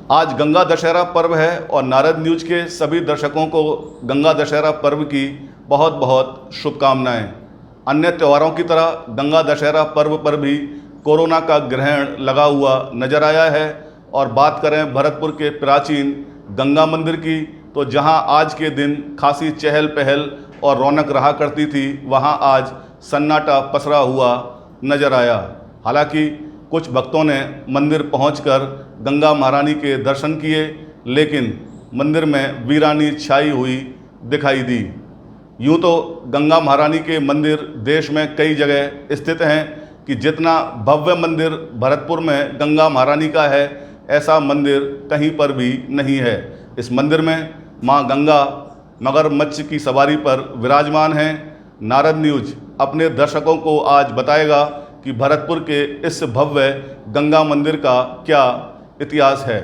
आज गंगा दशहरा पर्व है और नारद न्यूज के सभी दर्शकों को गंगा दशहरा पर्व की बहुत बहुत शुभकामनाएं। अन्य त्योहारों की तरह गंगा दशहरा पर्व पर भी कोरोना का ग्रहण लगा हुआ नजर आया है। और बात करें भरतपुर के प्राचीन गंगा मंदिर की, तो जहां आज के दिन खासी चहल पहल और रौनक रहा करती थी, वहां आज सन्नाटा पसरा हुआ नजर आया। हालांकि कुछ भक्तों ने मंदिर पहुंचकर गंगा महारानी के दर्शन किए, लेकिन मंदिर में वीरानी छाई हुई दिखाई दी। यूँ तो गंगा महारानी के मंदिर देश में कई जगह स्थित हैं कि जितना भव्य मंदिर भरतपुर में गंगा महारानी का है, ऐसा मंदिर कहीं पर भी नहीं है। इस मंदिर में मां गंगा मगरमच्छ की सवारी पर विराजमान हैं। नारद न्यूज अपने दर्शकों को आज बताएगा कि भरतपुर के इस भव्य गंगा मंदिर का क्या इतिहास है।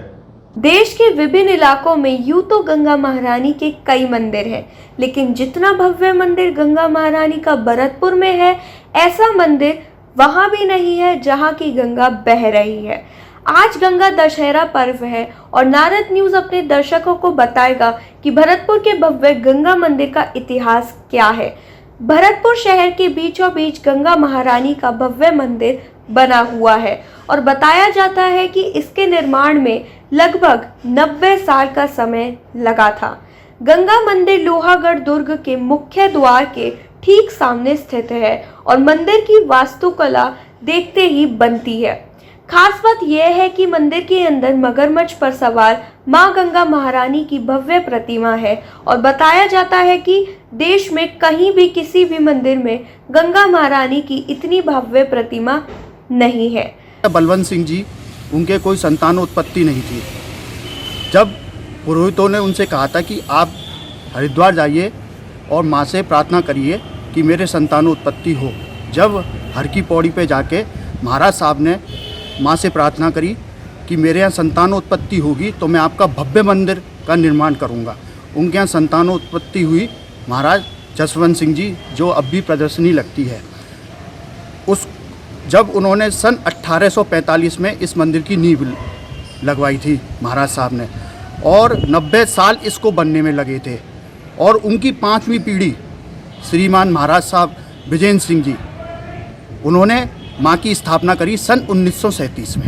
देश के विभिन्न इलाकों में यूं तो गंगा महारानी के कई मंदिर हैं, लेकिन जितना भव्य मंदिर गंगा महारानी का भरतपुर में है, ऐसा मंदिर वहां भी नहीं है जहां की गंगा बह रही है। आज गंगा दशहरा पर्व है और नारद न्यूज अपने दर्शकों को बताएगा कि भरतपुर के भव्य गंगा मंदिर का इतिहास क्या है। भरतपुर शहर के बीचों बीच गंगा महारानी का भव्य मंदिर बना हुआ है और बताया जाता है कि इसके निर्माण में लगभग 90 साल का समय लगा था। गंगा मंदिर लोहागढ़ दुर्ग के मुख्य द्वार के ठीक सामने स्थित है और मंदिर की वास्तुकला देखते ही बनती है। खास बात यह है कि मंदिर के अंदर मगरमच्छ पर सवार मां गंगा महारानी की भव्य प्रतिमा है और बताया जाता है कि देश में कहीं भी किसी भी मंदिर में गंगा महारानी की इतनी भव्य प्रतिमा नहीं है। बलवंत सिंह जी, उनके कोई संतानोत्पत्ति नहीं थी। जब पुरोहितों ने उनसे कहा था कि आप हरिद्वार जाइए और माँ से प्रार्थना करिए कि मेरे संतानोत्पत्ति हो, जब हर की पौड़ी पे जाके महाराज साहब ने माँ से प्रार्थना करी कि मेरे यहाँ संतानोत्पत्ति होगी तो मैं आपका भव्य मंदिर का निर्माण करूँगा। उनके यहाँ संतानोत्पत्ति हुई। महाराज जसवंत सिंह जी, जो अब भी प्रदर्शनी लगती है, जब उन्होंने सन 1845 में इस मंदिर की नींव लगवाई थी महाराज साहब ने, और 90 साल इसको बनने में लगे थे। और उनकी 5वीं पीढ़ी श्रीमान महाराज साहब विजेंद्र सिंह जी, उन्होंने माँ की स्थापना करी सन 1937 में।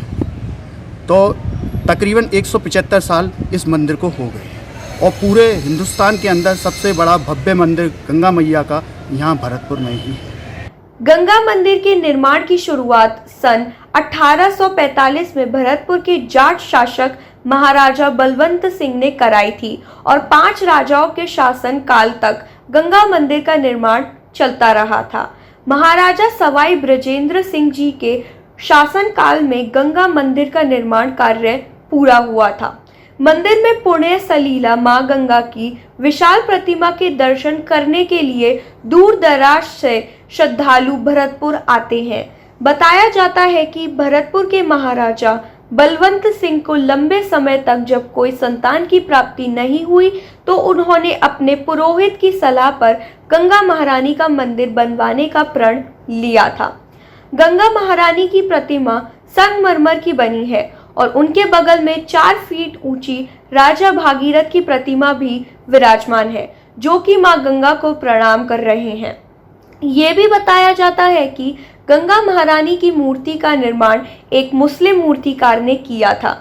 तो तकरीबन 175 साल इस मंदिर को हो गए और पूरे हिंदुस्तान के अंदर सबसे बड़ा भव्य मंदिर गंगा मैया का यहाँ भरतपुर में ही है। गंगा मंदिर के निर्माण की शुरुआत सन 1845 में भरतपुर के जाट शासक महाराजा बलवंत सिंह ने कराई थी और 5 राजाओं के शासन काल तक गंगा मंदिर का निर्माण चलता रहा था। महाराजा सवाई ब्रजेंद्र सिंह जी के शासन काल में गंगा मंदिर का निर्माण कार्य पूरा हुआ था। मंदिर में पुण्य सलीला मां गंगा की विशाल प्रतिमा के दर्शन करने के लिए दूर दराज से श्रद्धालु भरतपुर आते हैं। बताया जाता है कि भरतपुर के महाराजा बलवंत सिंह को लंबे समय तक जब कोई संतान की प्राप्ति नहीं हुई तो उन्होंने अपने पुरोहित की सलाह पर गंगा महारानी का मंदिर बनवाने का प्रण लिया था। गंगा महारानी की प्रतिमा संगमरमर की बनी है और उनके बगल में 4 फीट ऊंची राजा भागीरथ की प्रतिमा भी विराजमान है, जो कि मां गंगा को प्रणाम कर रहे हैं। ये भी बताया जाता है कि गंगा महारानी की मूर्ति का निर्माण एक मुस्लिम मूर्तिकार ने किया था।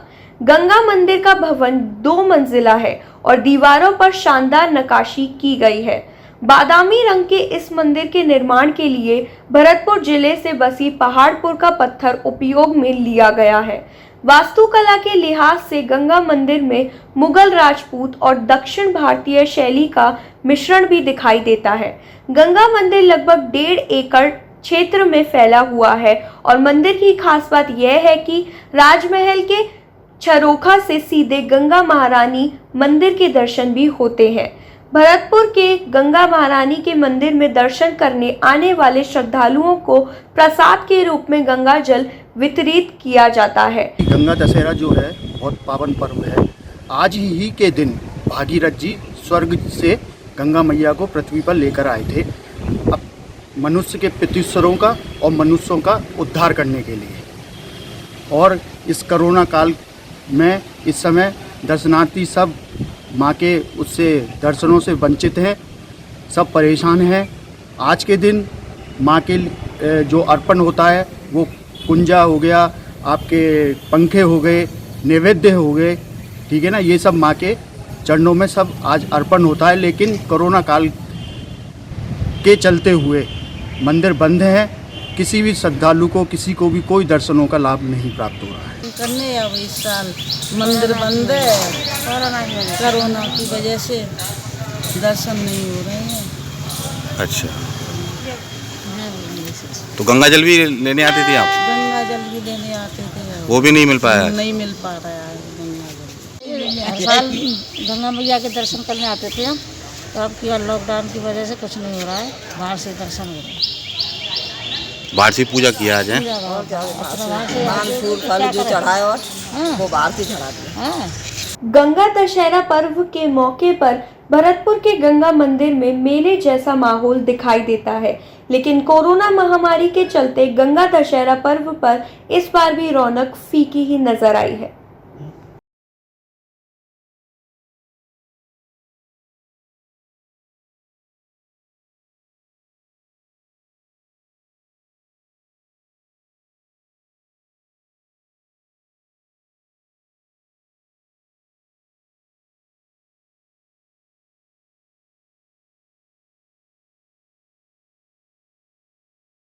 गंगा मंदिर का भवन 2 मंजिला है और दीवारों पर शानदार नक्काशी की गई है। बादामी रंग के इस मंदिर के निर्माण के लिए भरतपुर जिले से बसी पहाड़पुर का पत्थर उपयोग में लिया गया है। वास्तुकला के लिहाज से गंगा मंदिर में मुगल, राजपूत और दक्षिण भारतीय शैली का मिश्रण भी दिखाई देता है। गंगा मंदिर लगभग 1.5 एकड़ क्षेत्र में फैला हुआ है और मंदिर की खास बात यह है कि राजमहल के झरोखा से सीधे गंगा महारानी मंदिर के दर्शन भी होते हैं। भरतपुर के गंगा महारानी के मंदिर में दर्शन करने आने वाले श्रद्धालुओं को प्रसाद के रूप में गंगा जल वितरित किया जाता है। गंगा दशहरा जो है बहुत पावन पर्व है। आज ही के दिन भागीरथ जी स्वर्ग से गंगा मैया को पृथ्वी पर लेकर आए थे, अब मनुष्य के पितृस्वरों का और मनुष्यों का उद्धार करने के लिए। और इस कोरोना काल में इस समय दर्शनार्थी सब माँ के उससे दर्शनों से वंचित हैं, सब परेशान हैं। आज के दिन माँ के जो अर्पण होता है वो कुंजा हो गया, आपके पंखे हो गए, नैवेद्य हो गए, ठीक है ना, ये सब माँ के चरणों में सब आज अर्पण होता है। लेकिन कोरोना काल के चलते हुए मंदिर बंद है, किसी भी श्रद्धालु को, किसी को भी कोई दर्शनों का लाभ नहीं प्राप्त हो रहा है। करने अब इस साल मंदिर बंद है, कोरोना की वजह से दर्शन नहीं हो रहे हैं। अच्छा, तो गंगा जल भी लेने आती थी आप? गंगा जल भी लेने आते थे, वो भी नहीं मिल पाया? नहीं मिल पा रहा है गंगा जल। हर साल गंगा मैया के दर्शन करने आते थे हम, तो अब क्या लॉकडाउन की वजह से कुछ नहीं हो रहा है, बाहर से दर्शन हो रहे हैं। बाहर से पूजा किया आज है? फूल फल जो चढ़ाए और वो बाहर से चढ़ा दिया। गंगा दशहरा पर्व के मौके पर भरतपुर के गंगा मंदिर में मेले जैसा माहौल दिखाई देता है, लेकिन कोरोना महामारी के चलते गंगा दशहरा पर्व पर इस बार भी रौनक फीकी ही नजर आई है।